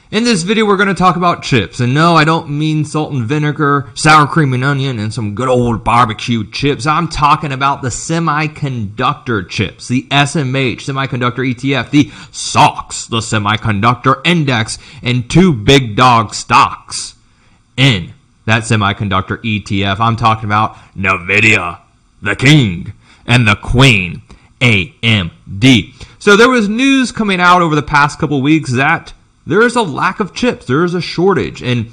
In this video, we're going to talk about chips. And no, I don't mean salt and vinegar, sour cream and onion, and some good old barbecue chips. I'm talking about the semiconductor chips, the SMH, Semiconductor ETF, the SOX, the Semiconductor Index, and two big dog stocks in that semiconductor ETF. I'm talking about Nvidia, the king, and the queen, AMD. So there was news coming out over the past couple weeks that there is a lack of chips. There is a shortage. And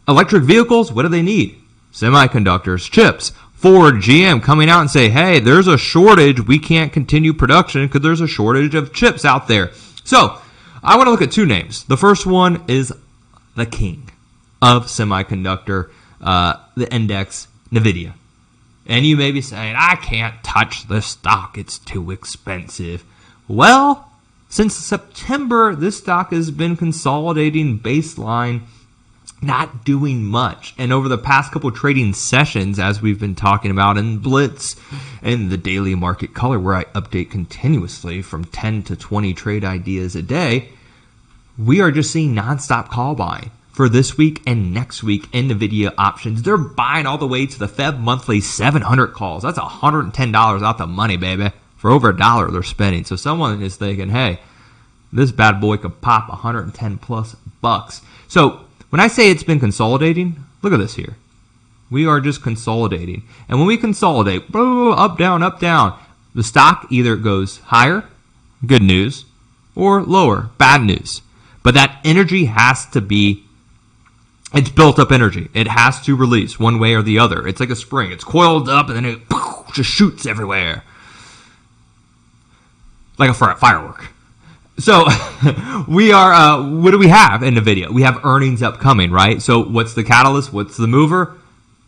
electric vehicles, what do they need? Semiconductors, chips. Ford, GM coming out and say, hey, there's a shortage. We can't continue production because there's a shortage of chips out there. So I want to look at two names. The first one is the king of semiconductor, the index, Nvidia. And you may be saying, I can't touch this stock. It's too expensive. Well, since September, this stock has been consolidating baseline, not doing much. And over the past couple trading sessions, as we've been talking about in Blitz and the daily market color, where I update continuously from 10 to 20 trade ideas a day, we are just seeing nonstop call buying for this week and next week in Nvidia options. They're buying all the way to the Feb monthly 700 calls. That's $110 out the money, baby. For over $1 they're spending. So someone is thinking, hey, this bad boy could pop 110 plus bucks. So when I say it's been consolidating, look at this here. We are just consolidating. And when we consolidate, up, down, the stock either goes higher, good news, or lower, bad news. But that energy has to be, it's built up energy. It has to release one way or the other. It's like a spring. It's coiled up and then it just shoots everywhere. Like a firework. So we are, what do we have in Nvidia? We have earnings upcoming, right? So what's the catalyst? What's the mover?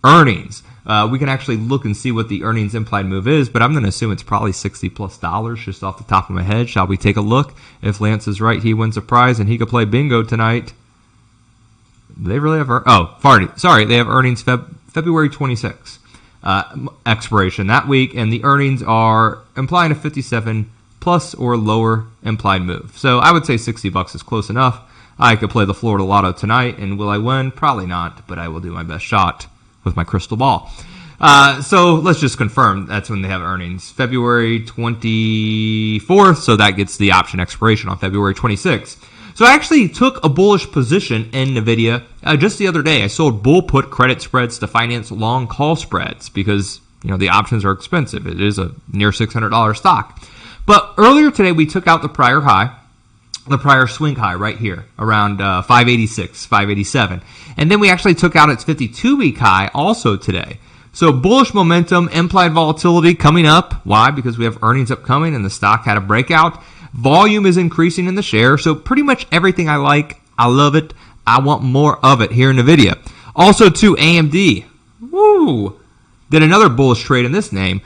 Earnings. We can actually look and see what the earnings implied move is, but I'm going to assume it's probably $60 plus just off the top of my head. Shall we take a look? If Lance is right, he wins a prize and he could play bingo tonight. They really have, they have earnings February 26th, expiration that week, and the earnings are implying a 57 plus or lower implied move. So I would say $60 is close enough. I could play the Florida Lotto tonight, and will I win? Probably not, but I will do my best shot with my crystal ball. So let's just confirm that's when they have earnings. February 24th, so that gets the option expiration on February 26th. So I actually took a bullish position in Nvidia just the other day. I sold bull put credit spreads to finance long call spreads because the options are expensive. It is a near $600 stock. But earlier today, we took out the prior high, the prior swing high right here, around 586, 587. And then we actually took out its 52-week high also today. So bullish momentum, implied volatility coming up. Why? Because we have earnings upcoming and the stock had a breakout. Volume is increasing in the share. So pretty much everything I like, I love it. I want more of it here in NVIDIA. Also, too, AMD. Woo! Did another bullish trade in this name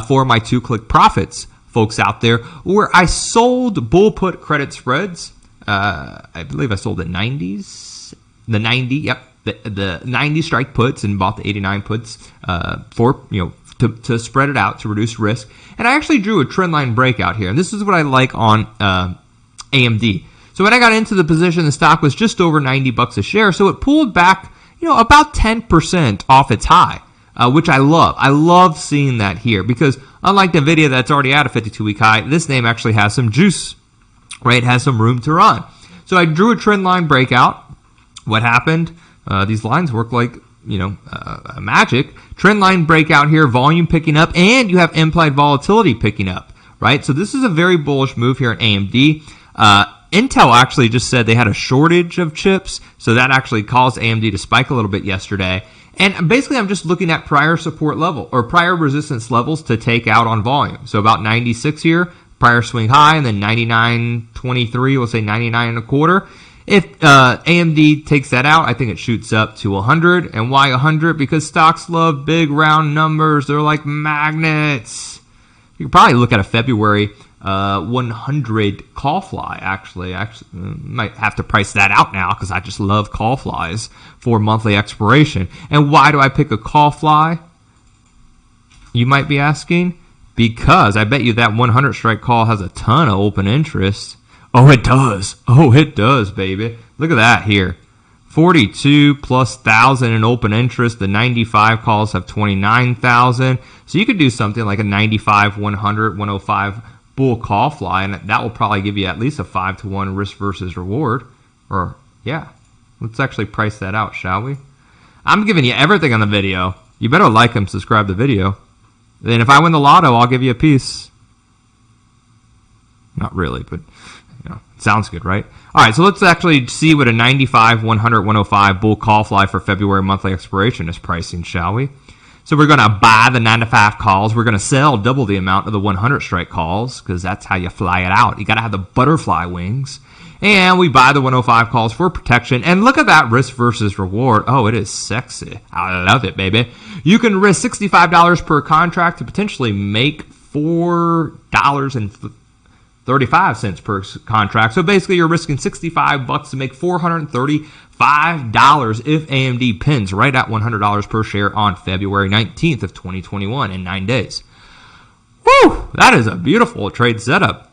for my 2-click profits. Folks out there, where I sold bull put credit spreads. I believe I sold the 90s, the 90 strike puts and bought the 89 puts for to spread it out to reduce risk. And I actually drew a trend line breakout here, and this is what I like on AMD. So when I got into the position, the stock was just over $90 a share, so it pulled back, about 10% off its high. Which I love. I love seeing that here because unlike Nvidia that's already at a 52-week high, this name actually has some juice, right? It has some room to run. So I drew a trend line breakout. What happened? These lines work like, magic. Trend line breakout here, volume picking up, and you have implied volatility picking up, right? So this is a very bullish move here at AMD. Intel actually just said they had a shortage of chips, so that actually caused AMD to spike a little bit yesterday. And basically, I'm just looking at prior support level or prior resistance levels to take out on volume. So about 96 here, prior swing high, and then 99.23, we'll say 99.25. If AMD takes that out, I think it shoots up to 100. And why 100? Because stocks love big round numbers. They're like magnets. You can probably look at a February 100 call fly, actually. Might have to price that out now because I just love call flies for monthly expiration. And why do I pick a call fly? You might be asking. Because I bet you that 100 strike call has a ton of open interest. Oh, it does. Oh, it does, baby. Look Look at that here. 42 plus 1,000 in open interest. The 95 calls have 29,000. So you could do something like a 95, 100, 105 bull call fly, and that will probably give you at least a 5-to-1 risk versus reward. Or, yeah, let's actually price that out, shall we? I'm giving you everything on the video. You better like and subscribe to the video. Then if I win the lotto, I'll give you a piece. Not really, but you know, it sounds good, right? All right, so let's actually see what a 95, 100, 105 bull call fly for February monthly expiration is pricing, shall we? So we're going to buy the 95 calls. We're going to sell double the amount of the 100 strike calls because that's how you fly it out. You got to have the butterfly wings. And we buy the 105 calls for protection. And look at that risk versus reward. Oh, it is sexy. I love it, baby. You can risk $65 per contract to potentially make $4.35 per contract. So basically, you're risking $65 to make $435 if AMD pins right at $100 per share on February 19th of 2021 in 9 days. Woo! That is a beautiful trade setup.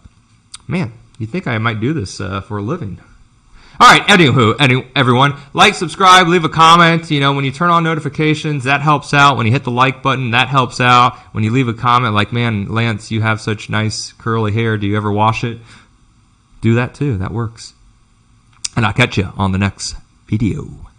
Man, you think I might do this for a living. All right, everyone, like, subscribe, leave a comment. You know, when you turn on notifications, that helps out. When you hit the like button, that helps out. When you leave a comment like, man, Lance, you have such nice curly hair. Do you ever wash it? Do that too. That works. And I'll catch you on the next video.